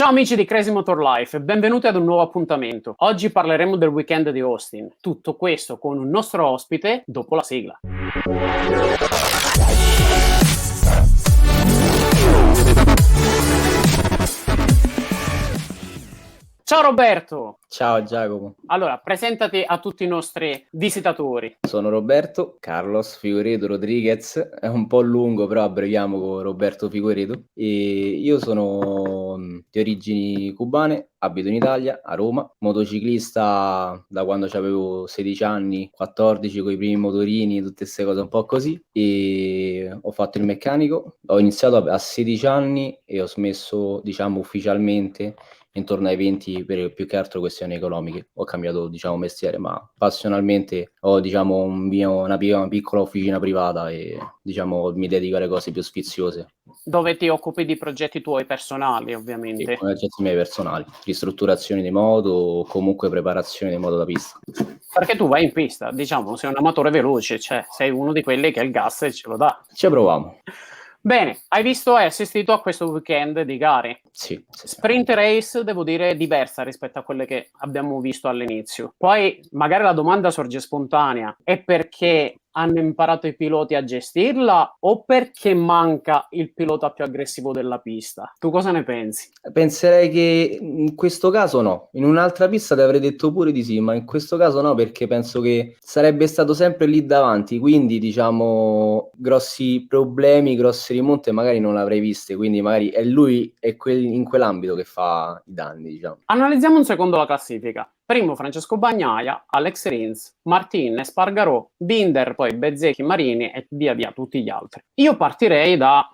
Ciao amici di Crazy Motor Life, benvenuti ad un nuovo appuntamento. Oggi parleremo del weekend di Austin. Tutto questo con un nostro ospite dopo la sigla. Ciao Roberto! Ciao Giacomo, Allora, presentati a tutti i nostri visitatori. sono Roberto Carlos Figueiredo Rodriguez, è un po' lungo però abbreviamo con Roberto Figueiredo e io sono di origini cubane, abito in Italia, a Roma, motociclista da quando avevo 16 anni, 14 con i primi motorini, tutte queste cose un po' così e ho fatto il meccanico, ho iniziato a 16 anni e ho smesso diciamo ufficialmente intorno ai 20 per più che altro questioni economiche. Ho cambiato, diciamo, mestiere, ma passionalmente ho, diciamo, una piccola officina privata e, diciamo, mi dedico alle cose più sfiziose. Dove ti occupi di progetti tuoi personali, E ovviamente. come oggetti miei personali, ristrutturazioni di moto o comunque preparazione di moto da pista. Perché tu vai in pista, diciamo, sei un amatore veloce, cioè sei uno di quelli che il gas ce lo dà. Ci proviamo. Bene, hai visto e assistito a questo weekend di gare. Sì. Sprint race, devo dire, diversa rispetto a quelle che abbiamo visto all'inizio. Poi magari la domanda sorge spontanea, è perché hanno imparato i piloti a gestirla o perché manca il pilota più aggressivo della pista? Tu cosa ne pensi? Penserei che in questo caso no, in un'altra pista ti avrei detto pure di sì, ma in questo caso no perché penso che sarebbe stato sempre lì davanti, quindi diciamo grossi problemi, grosse rimonte magari non l'avrei viste, quindi magari è lui in quell'ambito che fa i danni, diciamo. Analizziamo un secondo la classifica. Primo Francesco Bagnaia, Alex Rins, Martin Espargarò, Binder, poi Bezzecchi, Marini e via via tutti gli altri. Io partirei da...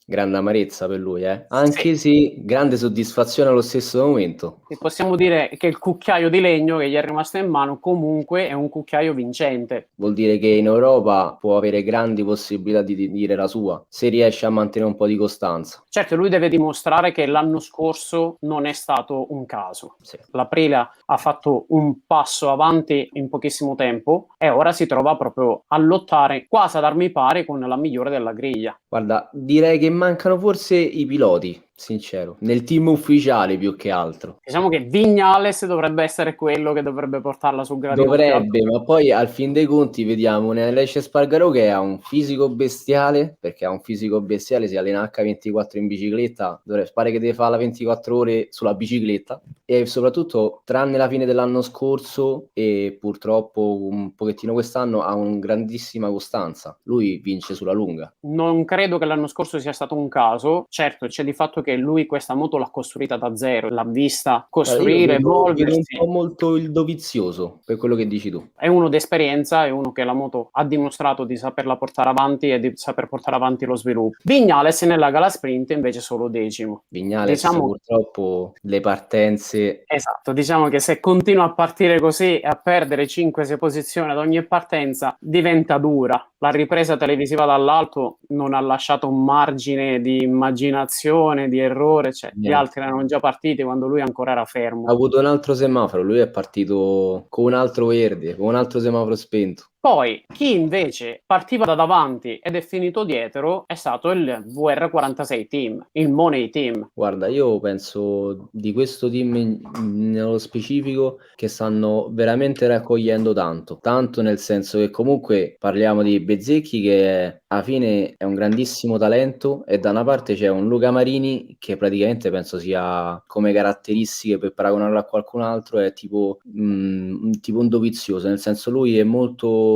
Grande amarezza per lui, anche se grande soddisfazione allo stesso momento. E possiamo dire che il cucchiaio di legno che gli è rimasto in mano comunque è un cucchiaio vincente. Vuol dire che in Europa può avere grandi possibilità di dire la sua, se riesce a mantenere un po' di costanza. Certo, lui deve dimostrare che l'anno scorso non è stato un caso. Sì. L'Aprilia ha fatto un passo avanti in pochissimo tempo e ora si trova proprio a lottare quasi ad armi pari con la migliore della griglia. Guarda, direi che mancano forse i piloti, sincero, nel team ufficiale più che altro. Diciamo che Vignales dovrebbe essere quello che dovrebbe portarla sul gradino più alto. Dovrebbe, ma poi al fin dei conti vediamo un Aleix Espargarò che ha un fisico bestiale, perché ha un fisico bestiale, si allena H24 in bicicletta, pare che deve fare la 24 ore sulla bicicletta e soprattutto tranne la fine dell'anno scorso e purtroppo un pochettino quest'anno ha una grandissima costanza, lui vince sulla lunga. Non credo che l'anno scorso sia stato un caso, certo c'è di fatto che lui questa moto l'ha costruita da zero, l'ha vista costruire, Vedo un evolversi. po' molto il dovizioso, per quello che dici tu. È uno d'esperienza, è uno che la moto ha dimostrato di saperla portare avanti e di saper portare avanti lo sviluppo. Vignales nella gara sprint invece solo decimo. Vignales purtroppo le partenze... Esatto, diciamo che se continua a partire così e a perdere 5-6 posizioni ad ogni partenza diventa dura. La ripresa televisiva dall'alto non ha lasciato un margine di immaginazione, di errore, cioè gli altri erano già partiti quando lui ancora era fermo. Ha avuto un altro semaforo, lui è partito con un altro verde, con un altro semaforo spento. Poi, chi invece partiva da davanti ed è finito dietro è stato il VR46 Team, il Money Team. Guarda, io penso di questo team nello specifico che stanno veramente raccogliendo tanto nel senso che comunque parliamo di Bezzecchi che alla fine è un grandissimo talento e da una parte c'è un Luca Marini che praticamente penso sia come caratteristiche per paragonarlo a qualcun altro è tipo un dovizioso, nel senso lui è molto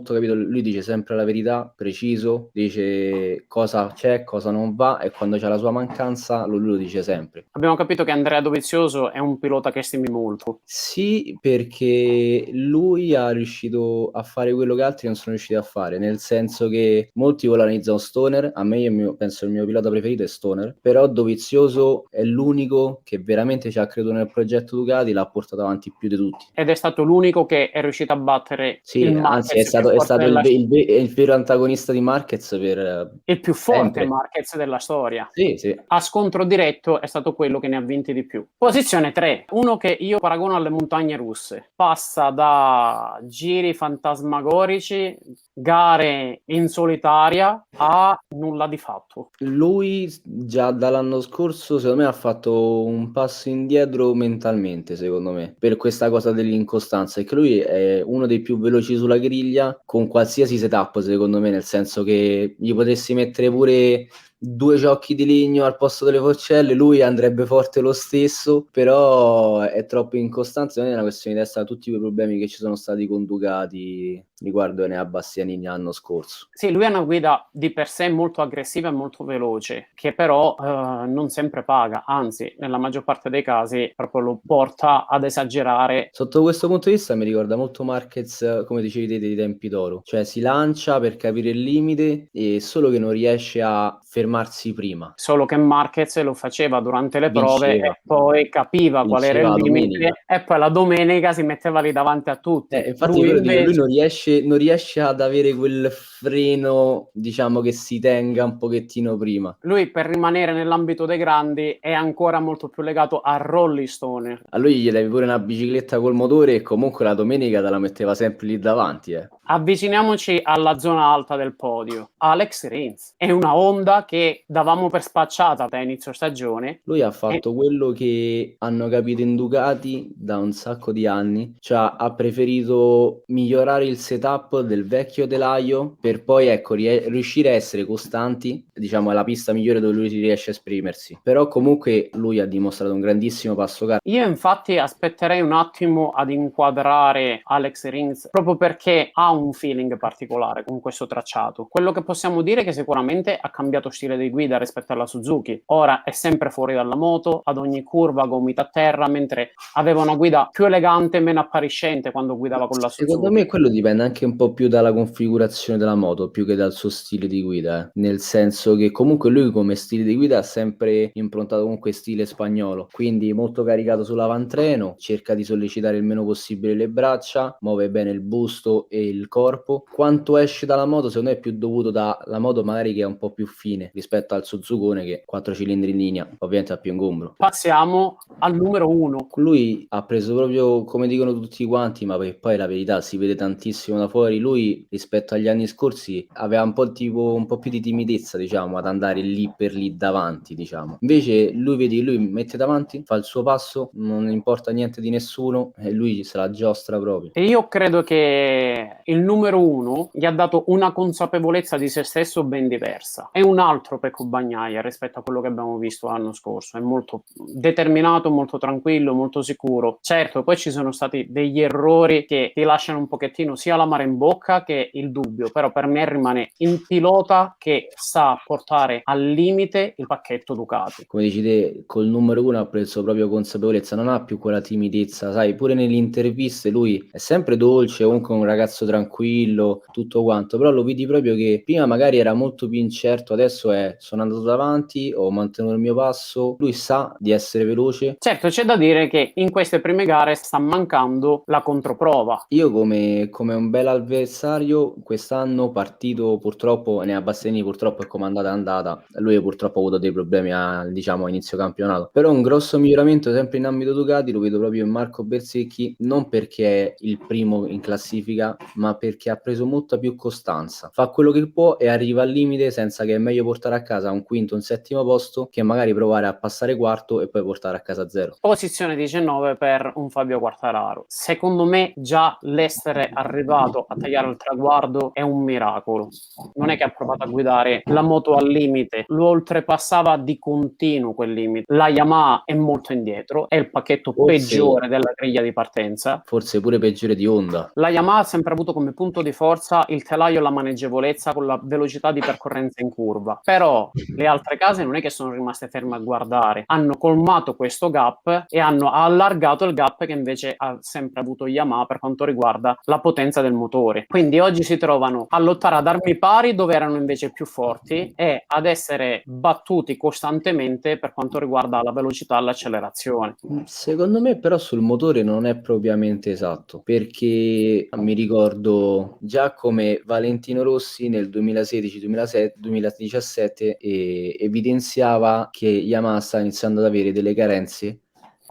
capito, lui dice sempre la verità, preciso, dice cosa c'è, cosa non va e quando c'è la sua mancanza lui lo dice sempre. Abbiamo capito che Andrea Dovizioso è un pilota che stimi molto. Sì, perché lui ha riuscito a fare quello che altri non sono riusciti a fare, nel senso che molti valorizzano Stoner, a me penso il mio pilota preferito è Stoner, però Dovizioso è l'unico che veramente ci ha creduto nel progetto Ducati, l'ha portato avanti più di tutti. Ed è stato l'unico che è riuscito a battere Sì, il anzi Marquez più è forte stato della il vero antagonista di Marquez per il più forte sempre. Marquez della storia. Sì. A scontro diretto è stato quello che ne ha vinti di più. Posizione 3, uno che io paragono alle montagne russe. Passa da giri fantasmagorici, gare in solitaria a nulla di fatto. Lui già dall'anno scorso secondo me ha fatto un passo indietro mentalmente, secondo me, per questa cosa dell'incostanza, e che lui è uno dei più veloci sulla griglia con qualsiasi setup, secondo me, nel senso che gli potessi mettere pure due ciocchi di legno al posto delle forcelle, lui andrebbe forte lo stesso, però è troppo incostante. Non è una questione di testa, tutti quei problemi che ci sono stati con Ducati riguardo Enea Bastianini l'anno scorso. Sì, lui ha una guida di per sé molto aggressiva e molto veloce, che però non sempre paga, anzi, nella maggior parte dei casi proprio lo porta ad esagerare. Sotto questo punto di vista mi ricorda molto Marquez, come dicevi te, dei tempi d'oro, cioè si lancia per capire il limite e solo che non riesce a fermarsi prima. Solo che Marquez lo faceva durante le prove Vinceva, e poi capiva qual era il vinceva la domenica. limite e poi la domenica si metteva lì davanti a tutti. Infatti Lui quello dico, lui invece, non riesce ad avere quel freno, diciamo, che si tenga un pochettino prima. lui per rimanere nell'ambito dei grandi è ancora molto più legato a Rolling Stone. A lui gli davi pure una bicicletta col motore e comunque la domenica te la metteva sempre lì davanti, eh. Avviciniamoci alla zona alta del podio. Alex Rins è una Honda che davamo per spacciata da inizio stagione. Lui ha fatto quello che hanno capito in Ducati da un sacco di anni, cioè ha preferito migliorare il setup del vecchio telaio per poi, ecco, riuscire a essere costanti, diciamo, è la pista migliore dove lui riesce a esprimersi. Però comunque lui ha dimostrato un grandissimo passo caro. Io infatti aspetterei un attimo ad inquadrare Alex Rins proprio perché ha un feeling particolare con questo tracciato. Quello che possiamo dire è che sicuramente ha cambiato stile di guida rispetto alla Suzuki. Ora è sempre fuori dalla moto, ad ogni curva gomita a terra, mentre aveva una guida più elegante e meno appariscente quando guidava con la Secondo Suzuki. me quello dipende anche un po' più dalla configurazione della moto, più che dal suo stile di guida, nel senso che comunque lui come stile di guida ha sempre improntato comunque stile spagnolo, quindi molto caricato sull'avantreno, cerca di sollecitare il meno possibile le braccia, muove bene il busto e il corpo. Quanto esce dalla moto secondo me è più dovuto dalla moto magari che è un po' più fine rispetto al Suzukone che 4 cilindri in linea, ovviamente ha più ingombro. Passiamo al numero 1. Lui ha preso proprio, come dicono tutti quanti, ma poi la verità si vede tantissimo da fuori, lui rispetto agli anni scorsi aveva un po' tipo un po' più di timidezza, diciamo, ad andare lì per lì davanti, diciamo. Invece lui mette davanti, fa il suo passo, non importa niente di nessuno e lui se la giostra proprio. E io credo che il numero 1 gli ha dato una consapevolezza di se stesso ben diversa. È un altro Pecco Bagnaia rispetto a quello che abbiamo visto l'anno scorso. È molto determinato, molto tranquillo, molto sicuro. Certo, poi ci sono stati degli errori che ti lasciano un pochettino sia l'amaro in bocca che il dubbio, però per me rimane il pilota che sa portare al limite il pacchetto Ducati. Come dici te, col numero 1 ha preso proprio consapevolezza, non ha più quella timidezza, sai, pure nelle interviste lui è sempre dolce, comunque un ragazzo tranquillo, tutto quanto, però lo vedi proprio che prima magari era molto più incerto, adesso sono andato davanti, ho mantenuto il mio passo, lui sa di essere veloce. Certo, c'è da dire che in queste prime gare sta mancando la controprova. Io come un bel avversario quest'anno partito purtroppo, ne ha Bastianini purtroppo è come andata, lui purtroppo ha avuto dei problemi diciamo a inizio campionato, però un grosso miglioramento sempre in ambito Ducati lo vedo proprio in Marco Bezzecchi, non perché è il primo in classifica, ma perché ha preso molta più costanza, fa quello che può e arriva al limite senza che è meglio portare a casa un quinto, un settimo posto che magari provare a passare quarto e poi portare a casa zero. Posizione 19 per un Fabio Quartararo. Secondo me già l'essere arrivato a tagliare il traguardo è un miracolo. Non è che ha provato a guidare la moto al limite, lo oltrepassava di continuo quel limite. La Yamaha è molto indietro, è il pacchetto peggiore della griglia di partenza. Forse pure peggiore di Honda. La Yamaha ha sempre avuto come punto di forza il telaio e la maneggevolezza con la velocità di percorrenza in curva. Però le altre case non è che sono rimaste ferme a guardare, hanno colmato questo gap e hanno allargato il gap che invece ha sempre avuto Yamaha per quanto riguarda la potenza del motore. Quindi oggi si trovano a lottare ad armi pari dove erano invece più forti e ad essere battuti costantemente per quanto riguarda la velocità e l'accelerazione. Secondo me però sul motore non è propriamente esatto, perché mi ricordo già come Valentino Rossi nel 2016-2017 evidenziava che Yamaha sta iniziando ad avere delle carenze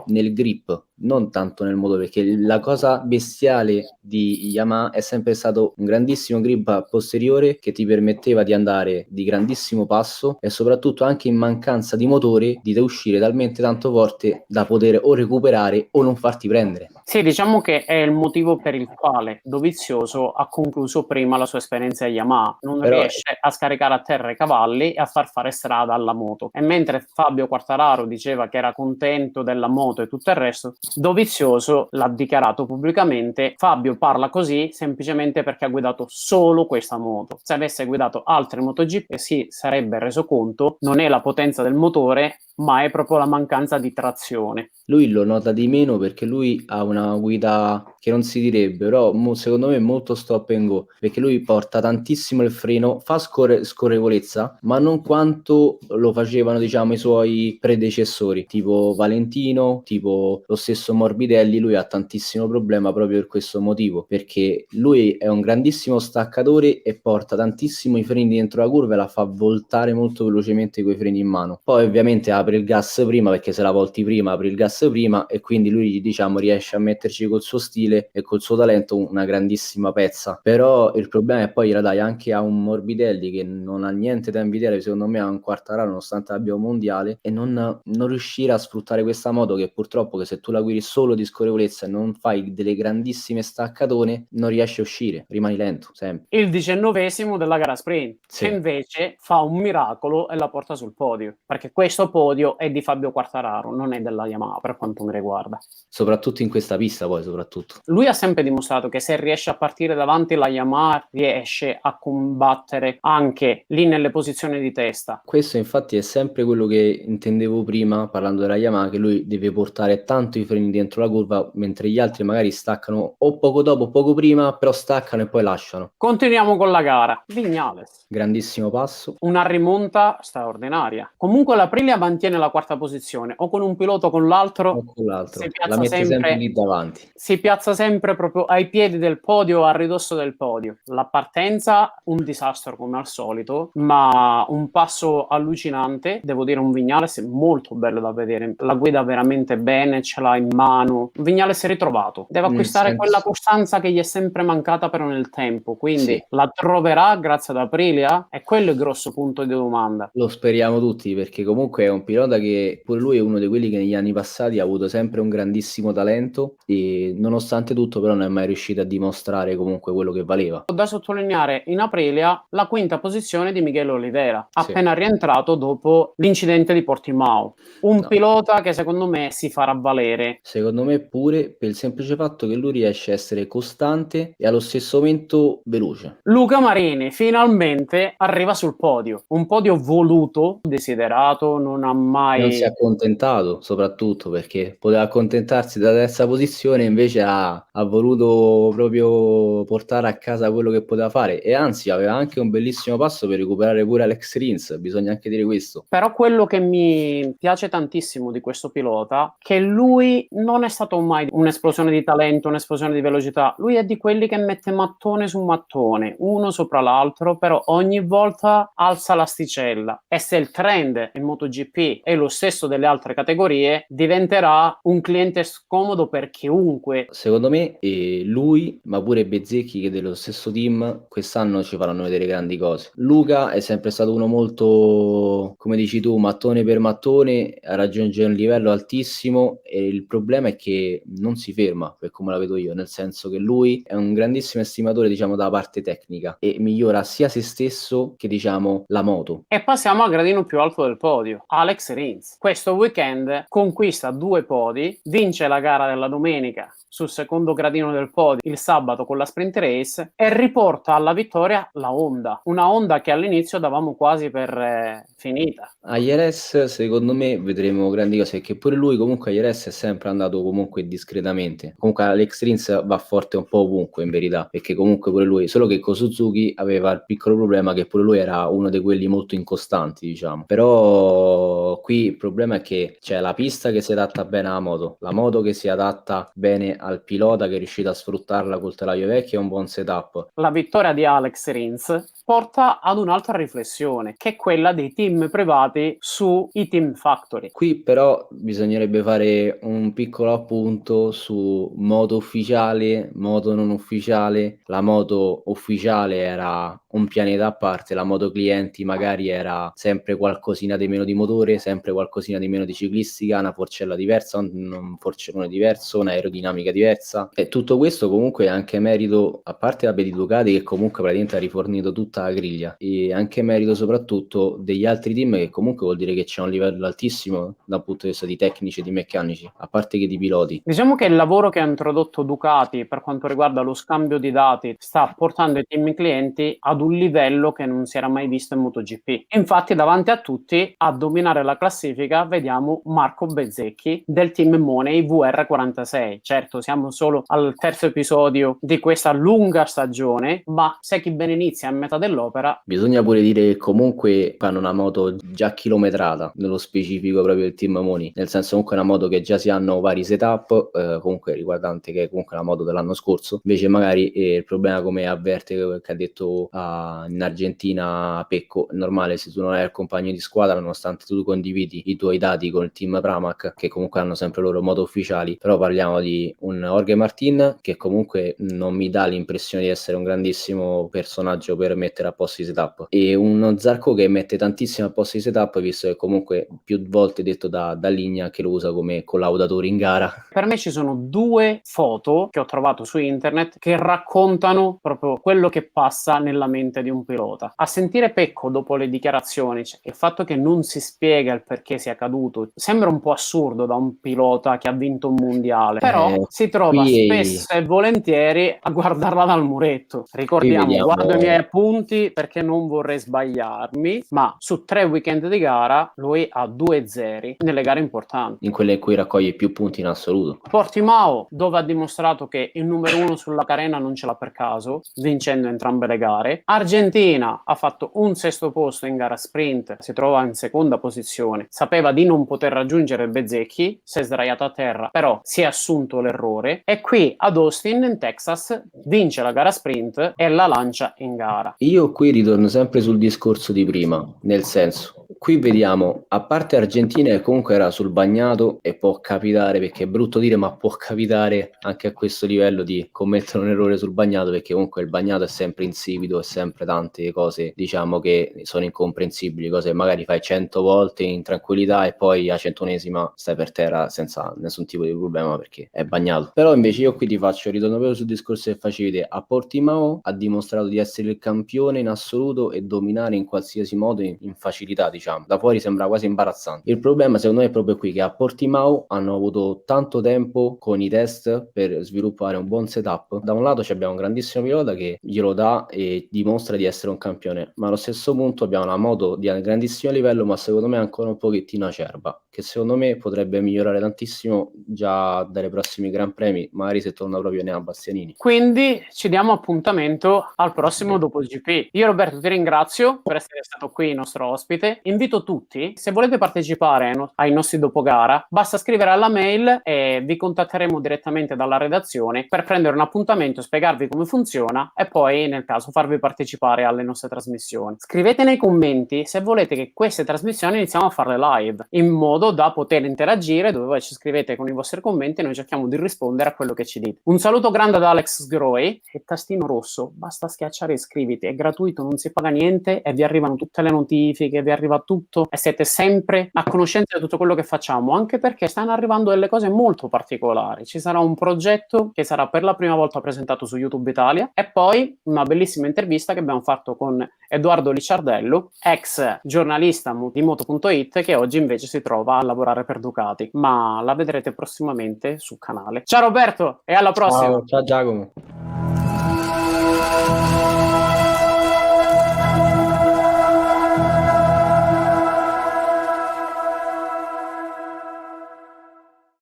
nel grip, non tanto nel motore, perché la cosa bestiale di Yamaha è sempre stato un grandissimo grip a posteriore che ti permetteva di andare di grandissimo passo e soprattutto anche in mancanza di motore di uscire talmente tanto forte da poter o recuperare o non farti prendere. Sì, diciamo che è il motivo per il quale Dovizioso ha concluso prima la sua esperienza a Yamaha. Non Però riesce a scaricare a terra i cavalli e a far fare strada alla moto. E mentre Fabio Quartararo diceva che era contento della moto e tutto il resto, Dovizioso l'ha dichiarato pubblicamente: Fabio parla così semplicemente perché ha guidato solo questa moto. Se avesse guidato altre MotoGP si sarebbe reso conto non è la potenza del motore, ma è proprio la mancanza di trazione. lui lo nota di meno perché lui ha una guida che non si direbbe, però secondo me è molto stop and go, perché lui porta tantissimo il freno, fa scorrevolezza, ma non quanto lo facevano, diciamo, i suoi predecessori, tipo Valentino, tipo lo stesso Morbidelli. Lui ha tantissimo problema proprio per questo motivo, perché lui è un grandissimo staccatore e porta tantissimo i freni dentro la curva e la fa voltare molto velocemente coi freni in mano. Poi ovviamente apre il gas prima, perché se la volti prima apri il gas prima, e quindi lui, diciamo, riesce a metterci col suo stile e col suo talento una grandissima pezza. Però il problema è poi la dai anche a un Morbidelli che non ha niente da invidiare secondo me a un Quartararo, nonostante abbia un mondiale, e non riuscire a sfruttare questa moto che purtroppo, che se tu la guidi solo di scorrevolezza e non fai delle grandissime staccatone, non riesci a uscire, rimani lento sempre. Il 19° della gara sprint, Sì. che invece fa un miracolo e la porta sul podio, perché questo podio è di Fabio Quartararo, non è della Yamaha per quanto mi riguarda. Soprattutto in questa pista, poi soprattutto. Lui ha sempre dimostrato che se riesce a partire davanti la Yamaha riesce a combattere anche lì nelle posizioni di testa. Questo infatti è sempre quello che intendevo prima parlando della Yamaha, che lui deve portare tanto i freni dentro la curva, mentre gli altri magari staccano o poco dopo o poco prima, però staccano e poi lasciano. Continuiamo con la gara. Vignales. Grandissimo passo. Una rimonta straordinaria. Comunque l'Aprilia mantiene la quarta posizione, o con un pilota o con l'altro, O con l'altro. si La piazza mette sempre sempre lì davanti. si piazza sempre proprio ai piedi del podio, a ridosso del podio. La partenza, un disastro come al solito, ma un passo allucinante. Devo dire, un Vignales molto bello da vedere. La guida veramente bene, ce l'ha in mano. Vignales è ritrovato. Deve acquistare quella costanza che gli è sempre mancata però nel tempo. Quindi Sì. la troverà grazie ad Aprilia? E quello è il grosso punto di domanda. Lo speriamo tutti, perché comunque è un pilota che pure lui è uno di quelli che negli anni passati ha avuto sempre un grandissimo talento e nonostante tutto però non è mai riuscito a dimostrare comunque quello che valeva. Da sottolineare in Aprilia la quinta posizione di Miguel Oliveira, Sì. appena rientrato dopo l'incidente di Portimao. Un pilota che secondo me si farà valere. Secondo me pure, per il semplice fatto che lui riesce a essere costante e allo stesso momento veloce. Luca Marini finalmente arriva sul podio, un podio voluto, desiderato, non ha mai... Non si è accontentato, soprattutto perché poteva accontentarsi della terza posizione, invece ha voluto proprio portare a casa quello che poteva fare, e anzi aveva anche un bellissimo passo per recuperare pure Alex Rins, bisogna anche dire questo. Però quello che mi piace tantissimo di questo pilota, che lui non è stato mai un'esplosione di talento, un'esplosione di velocità, lui è di quelli che mette mattone su mattone, uno sopra l'altro, però ogni volta alza l'asticella, e se il trend in MotoGP è lo stesso delle altre categorie, diventerà un cliente scomodo per chiunque. Secondo me lui, ma pure Bezzecchi, che è dello stesso team, quest'anno ci faranno vedere grandi cose. Luca è sempre stato uno molto, come dici tu, mattone per mattone, raggiunge un livello altissimo, e il problema è che non si ferma, per come la vedo io, nel senso che lui è un grandissimo estimatore, diciamo, dalla parte tecnica, e migliora sia se stesso che, diciamo, la moto. E passiamo al gradino più alto del podio, Alex Rins. Questo weekend conquista 2 podi, vince la gara della domenica sul secondo gradino del podio il sabato con la sprint race e riporta alla vittoria la Honda, una Honda che all'inizio davamo quasi per finita. A Jerez secondo me vedremo grandi cose, perché pure lui comunque a Jerez è sempre andato comunque discretamente. Comunque Alex Rins va forte un po' ovunque in verità, perché comunque pure lui, solo che con Suzuki aveva il piccolo problema che pure lui era uno di quelli molto incostanti, diciamo. Però qui il problema è che c'è la pista che si adatta bene alla moto, la moto che si adatta bene al pilota che è riuscito a sfruttarla col telaio vecchio, è un buon setup. La vittoria di Alex Rins porta ad un'altra riflessione, che è quella dei team privati sui team factory. Qui però bisognerebbe fare un piccolo appunto su moto ufficiale, moto non ufficiale. La moto ufficiale era un pianeta a parte, la moto clienti magari era sempre qualcosina di meno di motore, sempre qualcosina di meno di ciclistica, una forcella diversa, un forcellone diverso, un'aerodinamica diversa. E tutto questo comunque è anche merito, a parte vabbè, di Ducati, che comunque praticamente ha rifornito tutta la griglia, e anche merito soprattutto degli altri team, che comunque vuol dire che c'è un livello altissimo dal punto di vista di tecnici e di meccanici, a parte che di piloti. Diciamo che il lavoro che ha introdotto Ducati per quanto riguarda lo scambio di dati sta portando i team clienti ad un livello che non si era mai visto in MotoGP. Infatti, davanti a tutti, a dominare la classifica, vediamo Marco Bezzecchi del team Money VR46. Certo, siamo solo al terzo episodio di questa lunga stagione, ma se chi ben inizia a metà dell'opera. Bisogna pure dire che comunque fanno una moto già chilometrata, nello specifico proprio il team Moni, nel senso comunque una moto che già si hanno vari setup, comunque riguardante che è comunque la moto dell'anno scorso. Invece magari il problema, come avverte che ha detto in Argentina Pecco, è normale se tu non hai il compagno di squadra, nonostante tu condividi i tuoi dati con il team Pramac, che comunque hanno sempre loro moto ufficiali, però parliamo di un Jorge Martin che comunque non mi dà l'impressione di essere un grandissimo personaggio per mettere a posto i setup, e uno Zarco che mette tantissimo a posto i setup, visto che comunque più volte detto da Ligna che lo usa come collaudatore in gara. Per me ci sono due foto che ho trovato su internet che raccontano proprio quello che passa nella mente di un pilota. A sentire Pecco dopo le dichiarazioni, cioè, il fatto che non si spiega il perché sia caduto sembra un po' assurdo da un pilota che ha vinto un mondiale, però si trova spesso e volentieri a guardarla dal muretto. Ricordiamo, guardo i miei appunti perché non vorrei sbagliarmi, ma su 3 weekend di gara lui ha 2-0 nelle gare importanti, in quelle in cui raccoglie più punti in assoluto. Portimao, dove ha dimostrato che il numero 1 sulla carena non ce l'ha per caso, vincendo entrambe le gare. Argentina ha fatto un sesto posto in gara sprint, si trova in seconda posizione, sapeva di non poter raggiungere Bezzecchi, si è sdraiato a terra, però si è assunto l'errore, e qui ad Austin in Texas vince la gara sprint e la lancia in gara. Io qui ritorno sempre sul discorso di prima, nel senso, qui vediamo, a parte Argentina che comunque era sul bagnato, e può capitare, perché è brutto dire, ma può capitare anche a questo livello di commettere un errore sul bagnato, perché comunque il bagnato è sempre insipido, è sempre tante cose, diciamo, che sono incomprensibili, cose che magari fai 100 volte in tranquillità e poi a 100esima stai per terra senza nessun tipo di problema perché è bagnato. Però invece io qui ti ritorno proprio sul discorso che facevi te. A Portimao ha dimostrato di essere il campione in assoluto e dominare in qualsiasi modo in facilità, diciamo. Da fuori sembra quasi imbarazzante. Il problema secondo me è proprio qui, che a Portimao hanno avuto tanto tempo con i test per sviluppare un buon setup. Da un lato abbiamo un grandissimo pilota che glielo dà e dimostra di essere un campione, ma allo stesso punto abbiamo una moto di grandissimo livello, ma secondo me ancora un pochettino acerba, che secondo me potrebbe migliorare tantissimo già dai prossimi Gran Premi, magari se torna proprio Nea Bastianini. Quindi ci diamo appuntamento al prossimo DopoGP. Io Roberto ti ringrazio per essere stato qui nostro ospite. Invito tutti, se volete partecipare ai nostri dopogara, basta scrivere alla mail e vi contatteremo direttamente dalla redazione per prendere un appuntamento, spiegarvi come funziona e poi nel caso farvi partecipare alle nostre trasmissioni. Scrivete nei commenti se volete che queste trasmissioni iniziamo a farle live, in modo da poter interagire, dove voi ci scrivete con i vostri commenti e noi cerchiamo di rispondere a quello che ci dite. Un saluto grande ad Alex Sgroi, e tastino rosso, basta schiacciare iscriviti, è gratuito, non si paga niente e vi arrivano tutte le notifiche, vi arriva tutto e siete sempre a conoscenza di tutto quello che facciamo, anche perché stanno arrivando delle cose molto particolari. Ci sarà un progetto che sarà per la prima volta presentato su YouTube Italia e poi una bellissima intervista che abbiamo fatto con Edoardo Licciardello, ex giornalista di Moto.it, che oggi invece si trova a lavorare per Ducati, ma la vedrete prossimamente sul canale. Ciao Roberto e alla prossima! Ciao Giacomo!